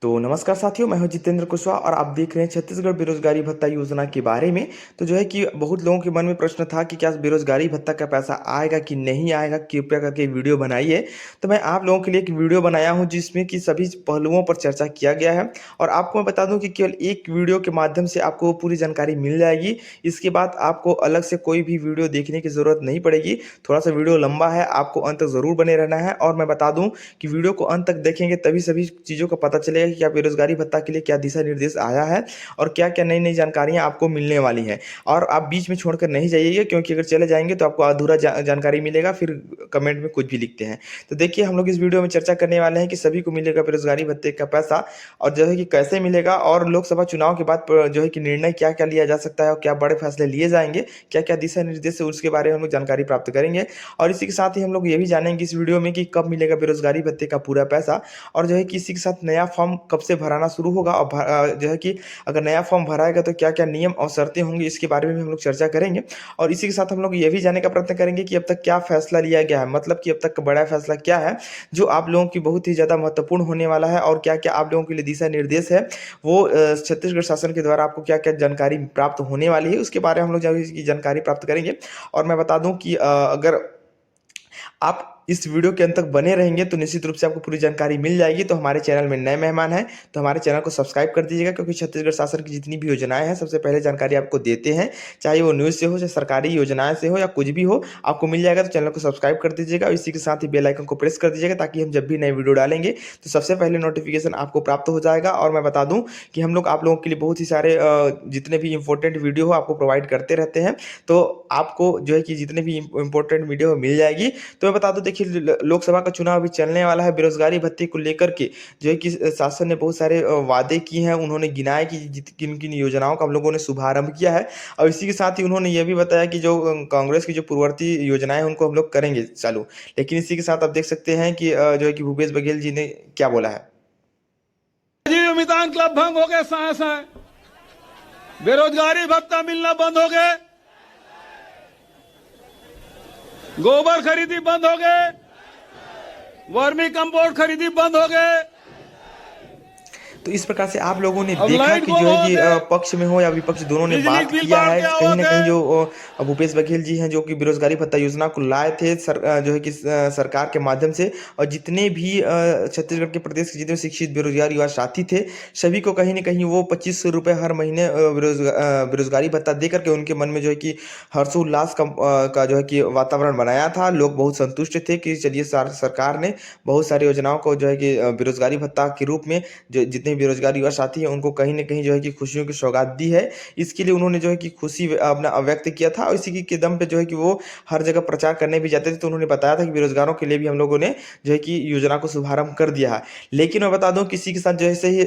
तो नमस्कार साथियों, मैं हूं जितेंद्र कुशवाहा और आप देख रहे हैं छत्तीसगढ़ बेरोजगारी भत्ता योजना के बारे में। तो जो है कि बहुत लोगों के मन में प्रश्न था कि क्या बेरोजगारी भत्ता का पैसा आएगा कि नहीं आएगा, कृपया करके वीडियो बनाइए। तो मैं आप लोगों के लिए एक वीडियो बनाया हूं जिसमें कि सभी पहलुओं पर चर्चा किया गया है। और आपको मैं बता दूं कि केवल एक वीडियो के माध्यम से आपको पूरी जानकारी मिल जाएगी। इसके बाद आपको अलग से कोई भी वीडियो देखने की ज़रूरत नहीं पड़ेगी। थोड़ा सा वीडियो लंबा है, आपको अंत तक ज़रूर बने रहना है। और मैं बता दूं कि वीडियो को अंत तक देखेंगे तभी सभी चीज़ों का पता चलेगा कि क्या बेरोजगारी भत्ता के लिए क्या दिशा निर्देश आया है और क्या क्या नई नई जानकारियां आपको मिलने वाली हैं। और आप बीच में छोड़कर नहीं जाइएगा, क्योंकि अगर चले जाएंगे तो आपको अधूरा जानकारी मिलेगा, फिर कमेंट में कुछ भी लिखते हैं। तो देखिए, हम लोग इस वीडियो में चर्चा करने वाले हैं कि सभी को मिलेगा बेरोजगारी भत्ते का पैसा, और जो है कि कैसे मिलेगा, और लोकसभा चुनाव के बाद जो है कि निर्णय क्या क्या लिया जा सकता है और क्या बड़े फैसले लिए जाएंगे, क्या क्या दिशा निर्देश है, उसके बारे में हम लोग जानकारी प्राप्त करेंगे। और इसी के साथ ही हम लोग ये भी जानेंगे इस वीडियो में कि कब मिलेगा बेरोजगारी भत्ते का पूरा पैसा, और जो है कि इसी के साथ नया फॉर्म कब से भराना शुरू होगा, और जो है कि अगर नया फॉर्म भराएगा तो क्या क्या नियम और शर्तें होंगी, इसके बारे में भी हम लोग चर्चा करेंगे। और इसी के साथ हम लोग ये भी जानने का प्रयत्न करेंगे कि अब तक क्या फैसला लिया गया है, मतलब कि अब तक का बड़ा फैसला क्या है जो आप लोगों की बहुत ही ज़्यादा महत्वपूर्ण होने वाला है, और क्या क्या आप लोगों के लिए दिशा निर्देश है वो छत्तीसगढ़ शासन के द्वारा आपको क्या क्या जानकारी प्राप्त होने वाली है, उसके बारे में हम लोग जो है इसकी जानकारी प्राप्त करेंगे। और मैं बता दूं कि अगर आप इस वीडियो के अंत तक बने रहेंगे तो निश्चित रूप से आपको पूरी जानकारी मिल जाएगी। तो हमारे चैनल में नए मेहमान हैं तो हमारे चैनल को सब्सक्राइब कर दीजिएगा, क्योंकि छत्तीसगढ़ शासन की जितनी भी योजनाएं हैं सबसे पहले जानकारी आपको देते हैं, चाहे वो न्यूज़ से हो, चाहे सरकारी योजनाएं से हो, या कुछ भी हो, आपको मिल जाएगा। तो चैनल को सब्सक्राइब कर दीजिएगा और इसी के साथ ही बेल आइकन को प्रेस कर दीजिएगा, ताकि हम जब भी नए वीडियो डालेंगे तो सबसे पहले नोटिफिकेशन आपको प्राप्त हो जाएगा। और मैं बता दूं कि हम लोग आप लोगों के लिए बहुत ही सारे जितने भी इंपॉर्टेंट वीडियो हो आपको प्रोवाइड करते रहते हैं। तो आपको जो है कि जितने भी इंपॉर्टेंट वीडियो मिल जाएगी। तो मैं बता दूं, देखिए, लोकसभा का चुनाव अभी चलने वाला है। बेरोजगारी भत्ते को लेकर के जो है कि शासन ने बहुत सारे वादे किए हैं, उन्होंने गिनाए कि किन किन योजनाओं का हम लोगों ने शुभारंभ किया है। और इसी के साथ ही उन्होंने यह भी बताया कि जो कांग्रेस की जो पूर्ववर्ती योजनाएं हैं उनको हम लोग करेंगे चालू। लेकिन इसी के साथ आप देख सकते हैं कि जो है कि भूपेश बघेल जी ने क्या बोला है। मितान क्लब भंग हो गए, साए साए बेरोजगारी भत्ता मिलना बंद हो गए, गोबर खरीदी बंद हो गए, वर्मी कंपोस्ट खरीदी बंद हो गए। तो इस प्रकार से आप लोगों ने देखा कि जो है कि पक्ष में हो या विपक्ष दोनों ने बात किया है। कहीं ना कहीं जो भूपेश बघेल जी हैं जो कि बेरोजगारी भत्ता योजना को लाए थे जो है कि सरकार के माध्यम से, और जितने भी छत्तीसगढ़ के प्रदेश के जितने शिक्षित बेरोजगार युवा साथी थे सभी को कहीं ना कहीं वो 2500 रुपये हर महीने बेरोजगारी भत्ता दे करके उनके मन में जो है कि हर्षोल्लास का जो है कि वातावरण बनाया था। लोग बहुत संतुष्ट थे कि चलिए सरकार ने बहुत सारी योजनाओं को जो है कि बेरोजगारी भत्ता के रूप में जो जितने बेरोजगार युवा साथी हैं उनको कहीं ना कहीं जो है कि खुशियों की सौगात दी है। इसके लिए उन्होंने जो है कि खुशी अपना व्यक्त किया था, और इसी के दम पे जो है कि वो हर जगह प्रचार करने भी जाते थे। तो उन्होंने बताया था कि बेरोजगारों के लिए भी हम लोगों ने जो है कि योजना को शुभारंभ कर दिया है। लेकिन मैं बता दूं, किसी के साथ जैसे ही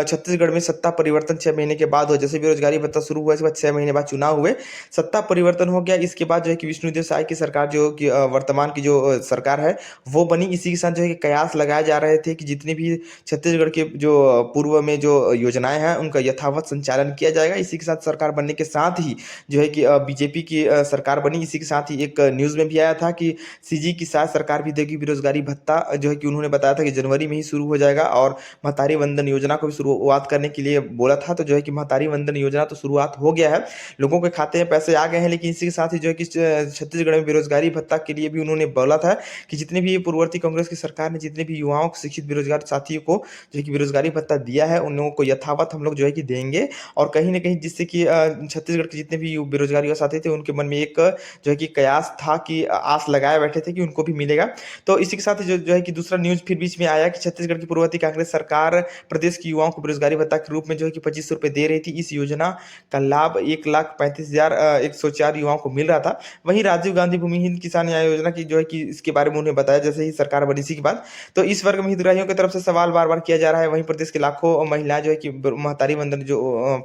छत्तीसगढ़ में सत्ता परिवर्तन 6 महीने के बाद हो, जैसे बेरोजगारी भत्ता शुरू हुआ इसके बाद 6 महीने बाद चुनाव हुए, सत्ता परिवर्तन हो गया। इसके बाद जो है कि विष्णुदेव साय की सरकार जो कि वर्तमान की जो सरकार है वो बनी। इसी के साथ जो है कि कयास लगाए जा रहे थे कि जितने भी छत्तीसगढ़ के जो पूर्व में जो योजनाएं हैं उनका यथावत संचालन किया जाएगा। इसी के साथ सरकार बनने के साथ ही जो है कि बीजेपी की सरकार बनी। इसी के साथ ही एक न्यूज़ में भी आया था कि सीजी की शायद सरकार भी देगी बेरोजगारी भत्ता, जो है कि उन्होंने बताया था कि जनवरी में ही शुरू हो जाएगा। और महतारी वंदन योजना को भी शुरुआत करने के लिए बोला था। तो जो है कि महतारी वंदन योजना तो शुरुआत हो गया है, लोगों के खाते में पैसे आ गए हैं। लेकिन इसी के साथ ही जो है कि छत्तीसगढ़ में बेरोजगारी भत्ता के लिए भी उन्होंने बोला था कि जितने भी पूर्ववर्ती कांग्रेस की सरकार ने जितने भी युवाओं शिक्षित बेरोजगार साथियों को जो है कि बेरोजगारी भत्ता दिया है उन लोगों को यथावत हम लोग जो है कि देंगे। और कहीं ना कहीं जिससे कि छत्तीसगढ़ के जितने भी बेरोजगार युवा साथी थे उनके मन में एक जो है कि कयास था कि आस लगाए बैठे थे कि उनको भी मिलेगा। तो इसी के साथ ही जो है कि दूसरा न्यूज फिर बीच में आया कि छत्तीसगढ़ की पूर्ववर्ती कांग्रेस सरकार प्रदेश के युवाओं को बेरोजगारी भत्ता के रूप में जो है कि 2500 रुपये दे रही थी। इस योजना का लाभ 1,35,104 युवाओं को मिल रहा था। वहीं राजीव गांधी भूमिहीन किसान न्याय योजना की जो है कि इसके बारे में उन्होंने बताया जैसे ही सरकार बनी इसी के बाद। तो इस वर्ग में हितग्राहियों की तरफ से सवाल बार बार किया जा रहा है। वहीं प्रदेश के लाखों महिलाएं जो है कि महतारी वंदन जो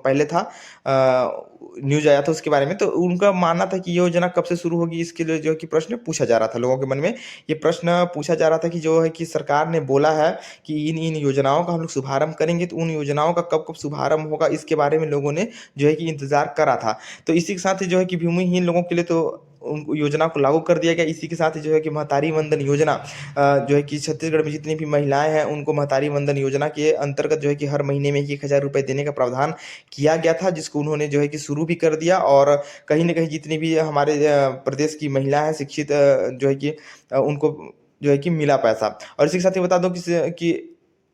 पहले था न्यूज़ आया था उसके बारे में, तो उनका मानना था कि ये योजना कब से शुरू होगी, इसके लिए जो है कि प्रश्न पूछा जा रहा था लोगों के मन में। ये प्रश्न पूछा जा रहा था कि जो है कि सरकार ने बोला है कि इन योजनाओं का हम लोग शुभारंभ करेंगे, तो उन योजनाओं का कब-कब शुभारंभ होगा, इसके बारे में लोगों ने जो है कि इंतज़ार करा था। तो इसी के साथ ही जो है कि भूमिहीन लोगों के लिए तो उन योजना को लागू कर दिया गया। इसी के साथ ही जो है कि महतारी वंदन योजना जो है कि छत्तीसगढ़ में जितनी भी महिलाएँ हैं, उनको महतारी वंदन योजना के अंतर्गत जो है कि हर महीने में 1,000 रुपए देने का प्रावधान किया गया था, जिसको उन्होंने जो है कि शुरू भी कर दिया। और कहीं न कहीं जितनी भी हमारे प्रदेश की महिला हैं शिक्षित, जो है कि उनको जो है कि मिला पैसा। और इसी के साथ ही बता दूँ कि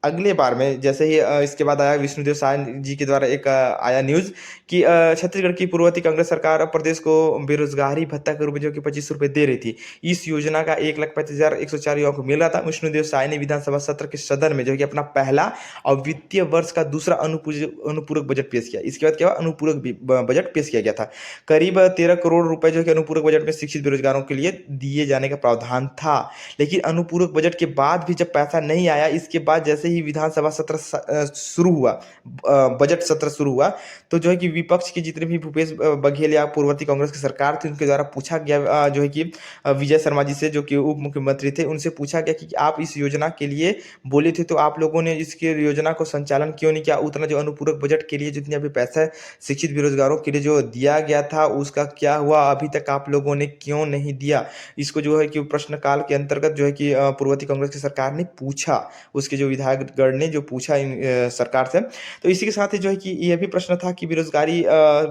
अगले बार में जैसे ही इसके बाद आया विष्णुदेव साय जी के द्वारा एक आया न्यूज़ कि छत्तीसगढ़ की पूर्ववर्ती कांग्रेस सरकार अब प्रदेश को बेरोजगारी भत्ता के रूप में जो कि ₹25 दे रही थी। इस योजना का 1,35,104 युवाओं को मिल रहा था। विष्णुदेव साय ने विधानसभा सत्र के सदन में जो है कि अपना पहला और वित्तीय वर्ष का दूसरा अनुपूरक बजट पेश किया। इसके बाद क्या हुआ, अनुपूरक बजट पेश किया गया था। करीब 13 करोड़ रुपए जो है कि अनुपूरक बजट में शिक्षित बेरोजगारों के लिए दिए जाने का प्रावधान था। लेकिन अनुपूरक बजट के बाद भी जब पैसा नहीं आया, इसके बाद जैसे ही विधानसभा सत्र शुरू हुआ, बजट सत्र शुरू हुआ, तो जो है कि विपक्ष के जितने भी भूपेश बघेल या पूर्ववर्ती कांग्रेस की सरकार थी, उनके द्वारा पूछा गया जो है कि विजय शर्मा जी से, जो कि उप मुख्यमंत्री थे, उनसे पूछा गया कि आप इस योजना के लिए बोले थे, तो आप लोगों ने इसके योजना को संचालन क्यों नहीं किया? उतना जो अनुपूरक बजट के लिए जितने अभी पैसा शिक्षित बेरोजगारों के लिए जो दिया गया था, उसका क्या हुआ? अभी तक आप लोगों ने क्यों नहीं दिया? इसको जो है कि प्रश्नकाल के अंतर्गत जो है कि पूर्ववर्ती कांग्रेस की सरकार ने पूछा, उसके जो विधायकगण ने जो पूछा सरकार से। तो इसी के साथ ही जो है कि ये भी प्रश्न था कि बेरोजगारी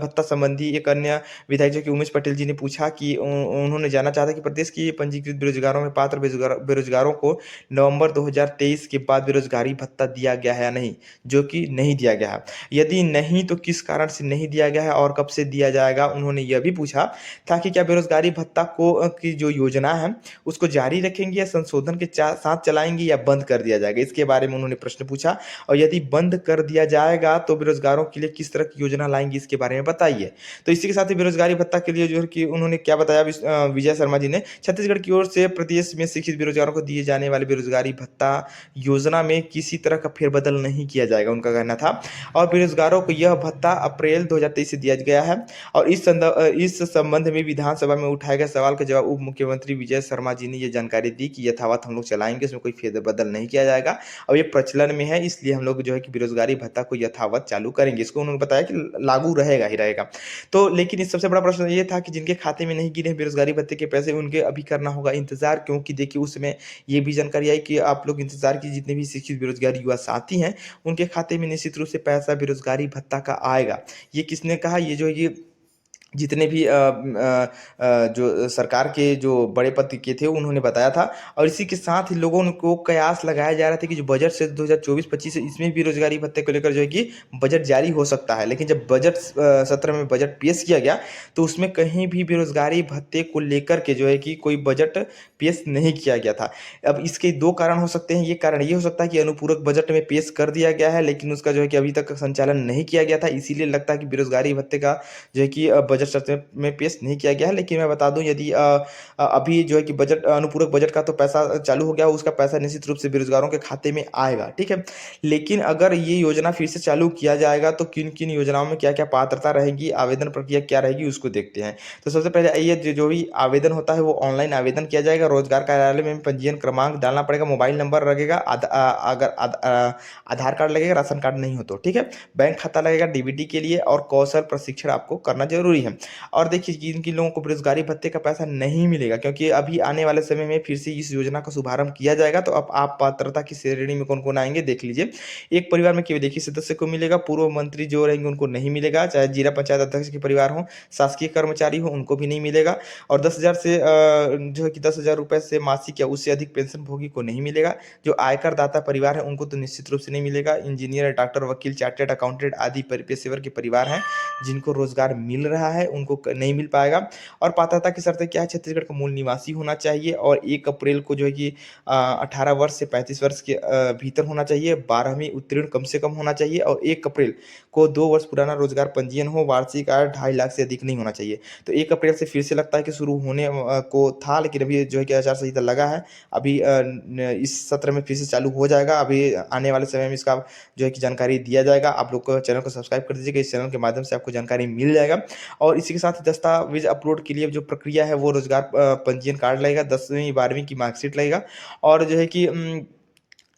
भत्ता संबंधी एक अन्य विधायक जो कि उमेश पटेल जी ने पूछा कि उन्होंने जानना चाहा था कि प्रदेश की पंजीकृत बेरोजगारों में पात्र बेरोजगारों को नवंबर 2023 के बाद बेरोजगारी भत्ता दिया गया है या नहीं, जो कि नहीं दिया गया है। यदि नहीं, तो किस कारण से नहीं दिया गया है और कब से दिया जाएगा? उन्होंने यह भी पूछा था कि क्या बेरोजगारी भत्ता को की जो योजना है, उसको जारी रखेंगे या संशोधन के साथ चलाएँगे या बंद कर दिया जाएगा? इसके बारे में उन्होंने प्रश्न पूछा। और यदि बंद कर दिया जाएगा, तो बेरोजगारों के लिए किस तरह की योजना लाएँगे, इसके बारे में बताइए। तो इसी के साथ ही बेरोजगारी भत्ता के लिए जो है कि उन्होंने क्या बताया, विजय शर्मा जी ने, छत्तीसगढ़ की ओर से प्रदेश में शिक्षित बेरोजगारों को दिए जाने वाले बेरोजगारी भत्ता योजना में किसी तरह का फेरबदल नहीं किया जाएगा, उनका कहना था। और बेरोजगारों को यह भत्ता अप्रैल 2023 से दिया गया है। और इस संबंध में विधानसभा में उठाए गए सवाल का जवाब उप मुख्यमंत्री विजय शर्मा जी ने ये जानकारी दी कि यथावत हम लोग चलाएँगे, इसमें कोई फेरबदल नहीं किया जाएगा। और ये प्रचलन में है, इसलिए हम लोग जो है कि बेरोजगारी भत्ता को यथावत चालू करेंगे। इसको उन्होंने बताया कि लागू रहेगा ही रहेगा। तो लेकिन इस सबसे बड़ा प्रश्न ये था कि जिनके खाते में नहीं गिरे बेरोजगारी भत्ते के पैसे, उनके अभी करना होगा इंतज़ार, क्योंकि देखिए उस समय ये भी जानकारी आई कि आप लोग इंतज़ार कीजिए, जितने भी शिक्षित बेरोजगार युवा साथी हैं, उनके खाते में निश्चित रूप से पैसा बेरोजगारी भत्ता का आएगा। ये किसने कहा? ये जो है कि जितने भी जो सरकार के जो बड़े पद के थे, उन्होंने बताया था। और इसी के साथ ही लोगों को कयास लगाया जा रहा था कि जो बजट से 2024-25 है, इसमें बेरोजगारी भत्ते को लेकर जो है कि बजट जारी हो सकता है। लेकिन जब बजट सत्र में बजट पेश किया गया, तो उसमें कहीं भी बेरोजगारी भत्ते को लेकर के जो है कि कोई बजट पेश नहीं किया गया था। अब इसके 2 कारण हो सकते हैं। ये कारण ये हो सकता है कि अनुपूरक बजट में पेश कर दिया गया है, लेकिन उसका जो है कि अभी तक संचालन नहीं किया गया था, इसीलिए लगता है कि बेरोजगारी भत्ते का जो है कि बजट सत्र में पेश नहीं किया गया है। लेकिन मैं बता दूं, यदि अभी जो है कि बजट अनुपूरक बजट का तो पैसा चालू हो गया, उसका पैसा निश्चित रूप से बेरोजगारों के खाते में आएगा, ठीक है। लेकिन अगर ये योजना फिर से चालू किया जाएगा, तो किन किन योजनाओं में क्या क्या पात्रता रहेगी, आवेदन प्रक्रिया क्या रहेगी, उसको देखते हैं। तो सबसे पहले ये जो भी आवेदन होता है, वो ऑनलाइन आवेदन किया जाएगा। रोजगार कार्यालय में पंजीयन क्रमांक डालना पड़ेगा, मोबाइल नंबर लगेगा, अगर आधार कार्ड लगेगा, राशन कार्ड नहीं हो तो, ठीक है। बैंक खाता लगेगा डीबीटी के लिए, और कौशल प्रशिक्षण आपको करना जरूरी है। और देखिए जिन किन लोगों को बेरोजगारी भत्ते का पैसा नहीं मिलेगा, क्योंकि अभी आने वाले समय में फिर से इस योजना का शुभारंभ किया जाएगा, तो अब आप पात्रता की श्रेणी में कौन कौन आएंगे देख लीजिए। एक परिवार में केवल एक ही सदस्य को मिलेगा, पूर्व मंत्री जो रहेंगे उनको नहीं मिलेगा, चाहे जिला पंचायत अध्यक्ष के परिवार हो, शासकीय कर्मचारी हो, उनको भी नहीं मिलेगा। और 10,000 से जो है कि 10,000 रुपए से मासिक या उससे अधिक पेंशन भोगी को नहीं मिलेगा। जो आयकर दाता परिवार है, उनको तो निश्चित रूप से नहीं मिलेगा। इंजीनियर, डॉक्टर, वकील, चार्टर्ड अकाउंटेंट आदि पेशेवर के परिवार हैं जिनको रोजगार मिल रहा है, है उनको नहीं मिल पाएगा। और पात्रता की शर्तें क्या है, छत्तीसगढ़ का मूल निवासी होना चाहिए और 1 अप्रैल को जो है कि 18 वर्ष से 35 वर्ष के भीतर होना चाहिए, 12वीं उत्तीर्ण कम से कम होना चाहिए और 1 अप्रैल को 2 वर्ष पुराना रोजगार पंजीयन हो, वार्षिक आय 2.5 लाख से अधिक नहीं होना चाहिए। तो 1 अप्रैल से फिर से लगता है कि शुरू होने को था, लेकिन अभी जो है कि आचार संहिता लगा है। अभी इस सत्र में फिर से चालू हो जाएगा। अभी आने वाले समय में इसका जो है कि जानकारी दिया जाएगा। आप लोग को चैनल को सब्सक्राइब कर दीजिएगा, इस चैनल के माध्यम से आपको जानकारी मिल जाएगा। और इसी के साथ दस्तावेज अपलोड के लिए जो प्रक्रिया है वो रोजगार पंजीयन कार्ड लगेगा, 10वीं 12वीं की मार्कशीट लगेगा और जो है कि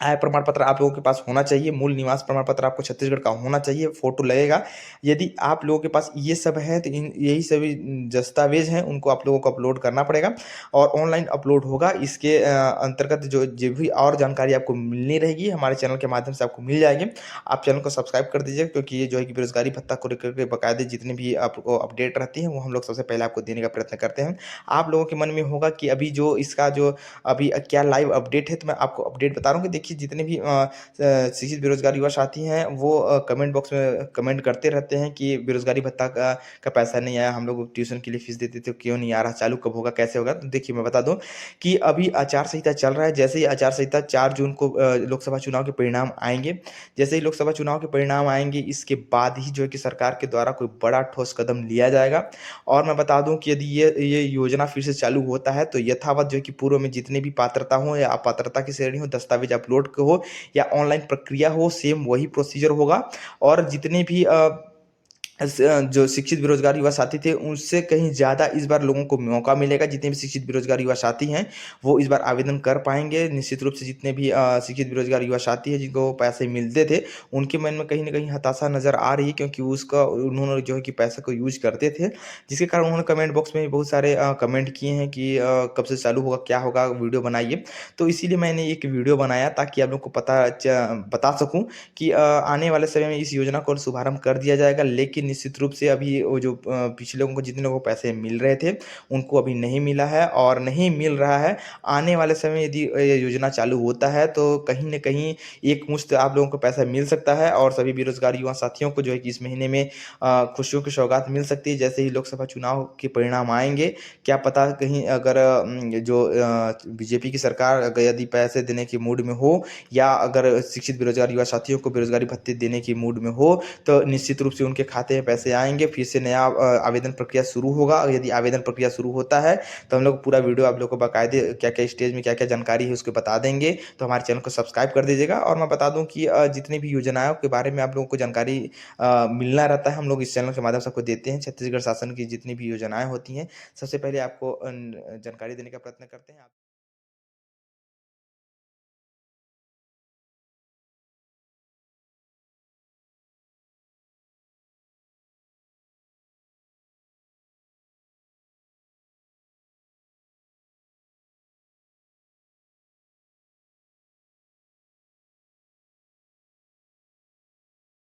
आय प्रमाण पत्र आप लोगों के पास होना चाहिए, मूल निवास प्रमाण पत्र आपको छत्तीसगढ़ का होना चाहिए, फ़ोटो लगेगा। यदि आप लोगों के पास ये सब है तो इन यही सभी दस्तावेज़ हैं, उनको आप लोगों को अपलोड करना पड़ेगा और ऑनलाइन अपलोड होगा। इसके अंतर्गत जो भी और जानकारी आपको मिलनी रहेगी, हमारे चैनल के माध्यम से आपको मिल जाएगी। आप चैनल को सब्सक्राइब कर दीजिए, क्योंकि ये जो है कि बेरोज़गारी भत्ता को लेकर के बाकायदे जितने भी आपको अपडेट रहती हैं, वो हम लोग सबसे पहले आपको देने का प्रयत्न करते हैं। आप लोगों के मन में होगा कि अभी जो इसका जो अभी क्या लाइव अपडेट है, तो मैं आपको अपडेट बता रहा हूँ कि देखिए जितने भी शिक्षित बेरोजगार युवा साथी हैं वो कमेंट बॉक्स में कमेंट करते रहते हैं कि बेरोजगारी भत्ता का पैसा नहीं आया, हम लोग ट्यूशन के लिए फीस देते थे, क्यों नहीं आ रहा, चालू कब होगा, कैसे होगा। तो देखिए मैं बता दूं कि अभी आचार संहिता चल रहा है। जैसे ही आचार संहिता 4 जून को लोकसभा चुनाव के परिणाम आएंगे, जैसे ही लोकसभा चुनाव के परिणाम आएंगे, इसके बाद ही जो है कि सरकार के द्वारा कोई बड़ा ठोस कदम लिया जाएगा। और मैं बता दूं कि यदि ये योजना फिर से चालू होता है तो यथावत जो है कि पूर्व में जितने भी पात्रता हो या अपात्रता की श्रेणी हो, दस्तावेज अपलोड हो या ऑनलाइन प्रक्रिया हो, सेम वही प्रोसीजर होगा। और जितने भी जो शिक्षित बेरोजगार युवा साथी थे उससे कहीं ज़्यादा इस बार लोगों को मौका मिलेगा। जितने भी शिक्षित बेरोजगार युवा साथी हैं वो इस बार आवेदन कर पाएंगे निश्चित रूप से। जितने भी शिक्षित बेरोजगार युवा साथी हैं जिनको पैसे मिलते थे, उनके मन में कहीं ना कहीं हताशा नज़र आ रही है, क्योंकि उसका उन्होंने जो है कि पैसे को यूज करते थे, जिसके कारण उन्होंने कमेंट बॉक्स में बहुत सारे कमेंट किए हैं कि कब से चालू होगा, क्या होगा, वीडियो बनाइए। तो इसीलिए मैंने एक वीडियो बनाया ताकि आप लोग को बता सकूँ कि आने वाले समय में इस योजना को शुभारंभ कर दिया जाएगा। लेकिन निश्चित रूप से अभी वो जो पिछले लोगों को, जितने लोगों को पैसे मिल रहे थे, उनको अभी नहीं मिला है और नहीं मिल रहा है। आने वाले समय में यदि ये योजना चालू होता है तो कहीं न कहीं एक मुश्त आप लोगों को पैसा मिल सकता है और सभी बेरोज़गार युवा साथियों को जो है कि इस महीने में खुशियों की सौगात मिल सकती है। जैसे ही लोकसभा चुनाव के परिणाम आएँगे, क्या पता कहीं अगर जो बीजेपी की सरकार अगर यदि पैसे देने के मूड में हो या अगर शिक्षित बेरोजगार युवा साथियों को बेरोजगारी भत्ते देने की मूड में हो, तो निश्चित रूप से उनके खाते में पैसे आएँगे, फिर से नया आवेदन प्रक्रिया शुरू होगा। और यदि आवेदन प्रक्रिया शुरू होता है तो हम लोग पूरा वीडियो आप लोग को बाकायदे क्या-क्या स्टेज में क्या-क्या जानकारी है उसको बता देंगे। तो हमारे चैनल को सब्सक्राइब कर दीजिएगा। और मैं बता दूँ कि जितनी भी योजनाओं के बारे में आप लोगों को जानकारी मिलना रहता है, हम लोग इस चैनल के माध्यम से आपको देते हैं। छत्तीसगढ़ शासन की जितनी भी योजनाएँ होती हैं, सबसे पहले आपको जानकारी देने का प्रयत्न करते हैं।